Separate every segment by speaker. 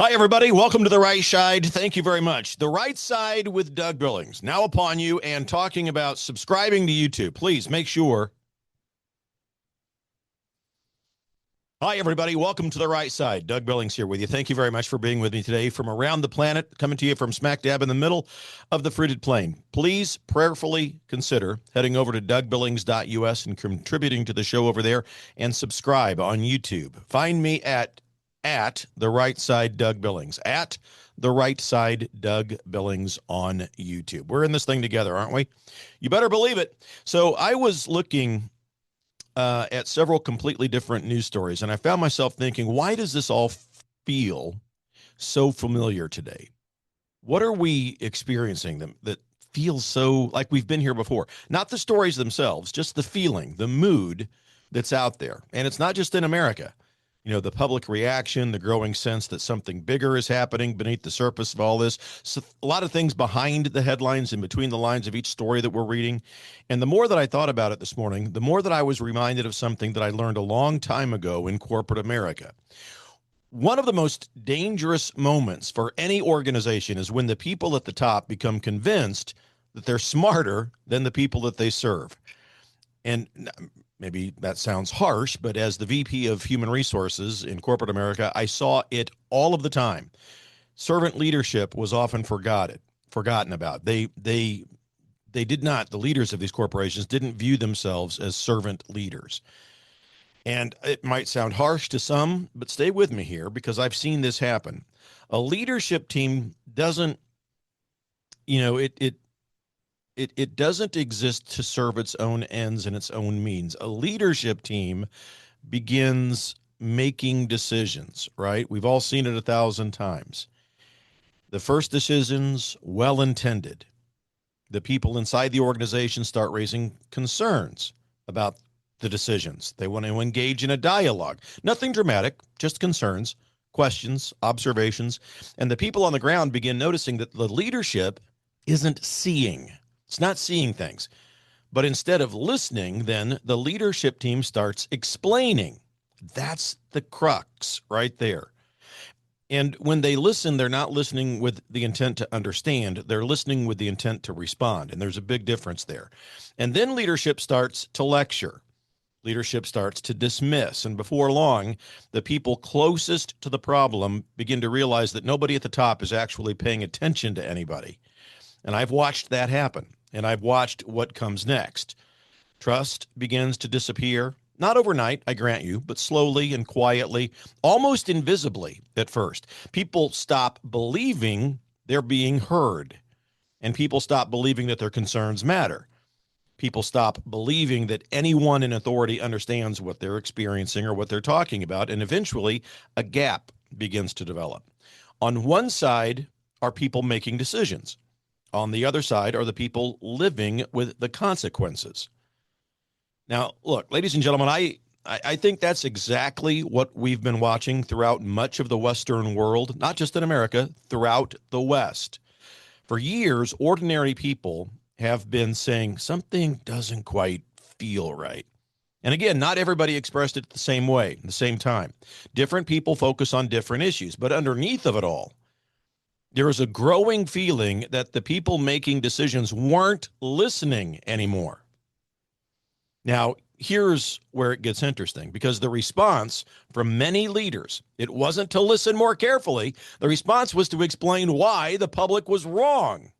Speaker 1: Hi, everybody. Welcome to The Right Side. Thank you very much. The Right Side with Doug Billings, now upon you and talking about subscribing to YouTube. Please make sure. Hi, everybody. Welcome to The Right Side. Doug Billings here with you. Thank you very much for being with me today from around the planet, coming to you from smack dab in the middle of the fruited plain. Please prayerfully consider heading over to dougbillings.us and contributing to the show over there and subscribe on YouTube. Find me at The Right Side Doug Billings, at The Right Side Doug Billings on YouTube. We're in this thing together, aren't we? You better believe it. So I was looking at several completely different news stories, and I found myself thinking, why does this all feel so familiar today? What are we experiencing that feels so like we've been here before? Not the stories themselves, just the feeling, the mood that's out there. And it's not just in America. You know, the public reaction, the growing sense that something bigger is happening beneath the surface of all this. So a lot of things behind the headlines and between the lines of each story that we're reading. And the more that I thought about it this morning, the more that I was reminded of something that I learned a long time ago in corporate America. One of the most dangerous moments for any organization is when the people at the top become convinced that they're smarter than the people that they serve. And maybe that sounds harsh, but as the VP of Human Resources in corporate America, I saw it all of the time. Servant leadership was often forgotten about. They did not, the leaders of these corporations didn't view themselves as servant leaders. And it might sound harsh to some, but stay with me here because I've seen this happen. A leadership team doesn't, it doesn't exist to serve its own ends and its own means. A leadership team begins making decisions, right? We've all seen it 1,000 times. The first decisions, well-intended. The people inside the organization start raising concerns about the decisions. They want to engage in a dialogue. Nothing dramatic, just concerns, questions, observations. And the people on the ground begin noticing that the leadership isn't seeing. It's not seeing things. But instead of listening, then the leadership team starts explaining. That's the crux right there. And when they listen, they're not listening with the intent to understand. They're listening with the intent to respond. And there's a big difference there. And then leadership starts to lecture. Leadership starts to dismiss. And before long, the people closest to the problem begin to realize that nobody at the top is actually paying attention to anybody. And I've watched that happen. And I've watched what comes next. Trust begins to disappear. Not overnight, I grant you, but slowly and quietly, almost invisibly at first. People stop believing they're being heard. And people stop believing that their concerns matter. People stop believing that anyone in authority understands what they're experiencing or what they're talking about. And eventually, a gap begins to develop. On one side are people making decisions. On the other side are the people living with the consequences. Now, look, ladies and gentlemen, I think that's exactly what we've been watching throughout much of the Western world, not just in America, throughout the West. For years, ordinary people have been saying something doesn't quite feel right. And again, not everybody expressed it the same way, at the same time. Different people focus on different issues, but underneath of it all, there is a growing feeling that the people making decisions weren't listening anymore. Now, here's where it gets interesting, because the response from many leaders, it wasn't to listen more carefully. The response was to explain why the public was wrong.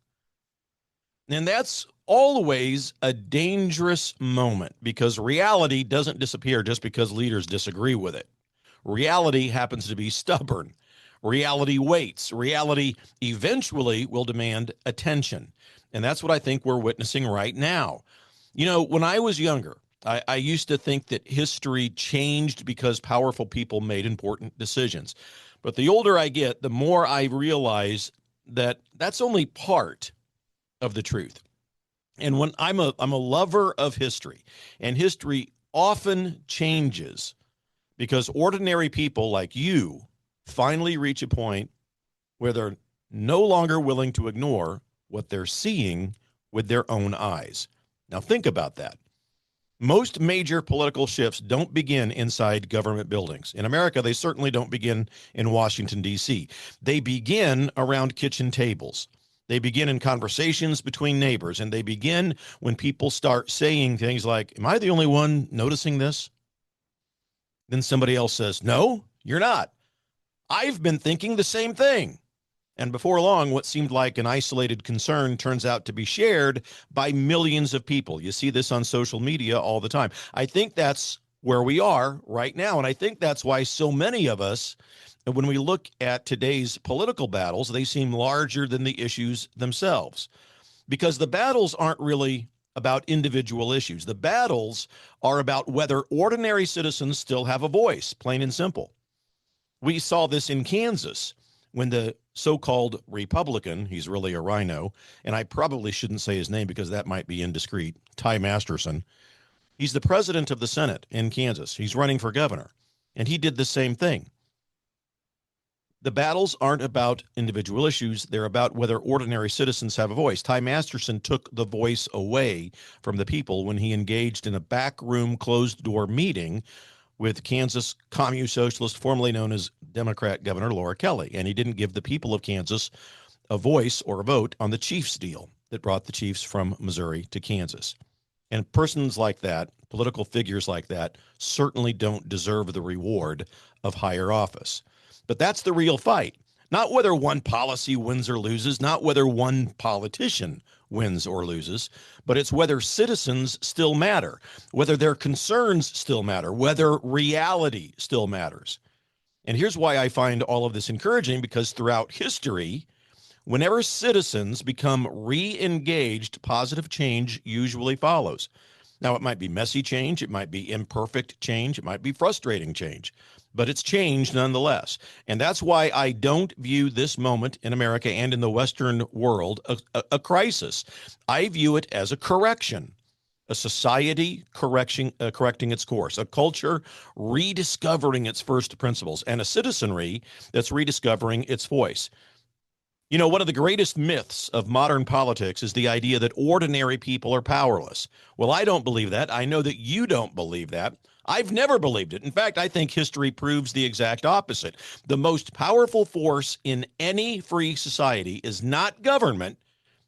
Speaker 1: And that's always a dangerous moment, because reality doesn't disappear just because leaders disagree with it. Reality happens to be stubborn. Reality waits. Reality eventually will demand attention. And that's what I think we're witnessing right now. You know, when I was younger, I used to think that history changed because powerful people made important decisions. But the older I get, the more I realize that that's only part of the truth. And when I'm a lover of history, and history often changes because ordinary people like you finally reach a point where they're no longer willing to ignore what they're seeing with their own eyes. Now think about that. Most major political shifts don't begin inside government buildings. In America, they certainly don't begin in Washington, D.C. They begin around kitchen tables. They begin in conversations between neighbors, and they begin when people start saying things like, am I the only one noticing this? Then somebody else says, no, you're not. I've been thinking the same thing. And before long, what seemed like an isolated concern turns out to be shared by millions of people. You see this on social media all the time. I think that's where we are right now. And I think that's why so many of us, when we look at today's political battles, they seem larger than the issues themselves. Because the battles aren't really about individual issues. The battles are about whether ordinary citizens still have a voice, plain and simple. We saw this in Kansas when the so-called Republican, he's really a rhino, and I probably shouldn't say his name because that might be indiscreet, Ty Masterson. He's the president of the Senate in Kansas. He's running for governor, and he did the same thing. The battles aren't about individual issues. They're about whether ordinary citizens have a voice. Ty Masterson took the voice away from the people when he engaged in a backroom closed-door meeting with Kansas Commune Socialist, formerly known as Democrat Governor Laura Kelly. And he didn't give the people of Kansas a voice or a vote on the Chiefs deal that brought the Chiefs from Missouri to Kansas. And persons like that, political figures like that, certainly don't deserve the reward of higher office. But that's the real fight. Not whether one policy wins or loses, not whether one politician wins or loses, but it's whether citizens still matter, whether their concerns still matter, whether reality still matters. And here's why I find all of this encouraging, because throughout history, whenever citizens become re-engaged, positive change usually follows. Now, it might be messy change, it might be imperfect change, it might be frustrating change, but it's change nonetheless. And that's why I don't view this moment in America and in the Western world a crisis. I view it as a correction, a society correcting its course, a culture rediscovering its first principles, and a citizenry that's rediscovering its voice. You know, one of the greatest myths of modern politics is the idea that ordinary people are powerless. Well, I don't believe that. I know that you don't believe that. I've never believed it. In fact, I think history proves the exact opposite. The most powerful force in any free society is not government.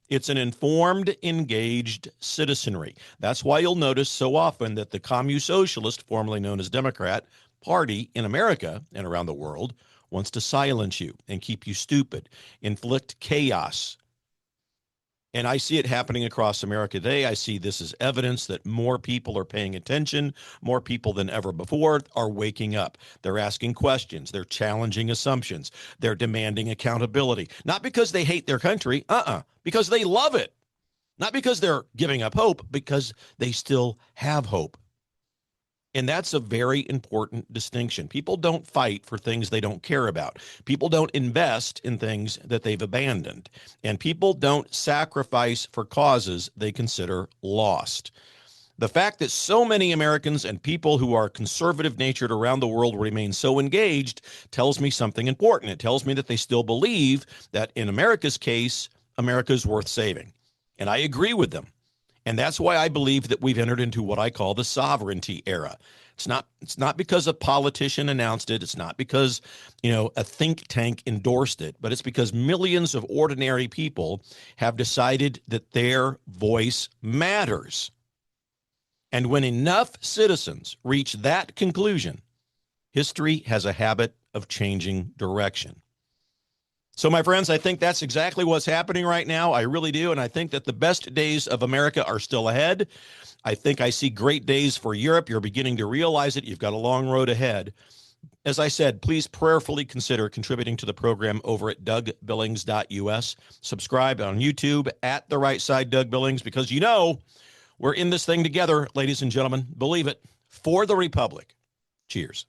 Speaker 1: It's an informed, engaged citizenry. That's why you'll notice so often that the Commune Socialist, formerly known as Democrat, Party in America and around the world wants to silence you and keep you stupid, inflict chaos. And I see it happening across America today. I see this as evidence that more people are paying attention. More people than ever before are waking up. They're asking questions. They're challenging assumptions. They're demanding accountability. Not because they hate their country, because they love it. Not because they're giving up hope, because they still have hope. And that's a very important distinction. People don't fight for things they don't care about. People don't invest in things that they've abandoned. And people don't sacrifice for causes they consider lost. The fact that so many Americans and people who are conservative natured around the world remain so engaged tells me something important. It tells me that they still believe that in America's case, America is worth saving. And I agree with them. And that's why I believe that we've entered into what I call the sovereignty era. It's not because a politician announced it. It's not because, a think tank endorsed it, but it's because millions of ordinary people have decided that their voice matters. And when enough citizens reach that conclusion, history has a habit of changing direction. So, my friends, I think that's exactly what's happening right now. I really do. And I think that the best days of America are still ahead. I think I see great days for Europe. You're beginning to realize it. You've got a long road ahead. As I said, please prayerfully consider contributing to the program over at dougbillings.us. Subscribe on YouTube at The Right Side Doug Billings, because we're in this thing together, ladies and gentlemen. Believe it. For the Republic. Cheers.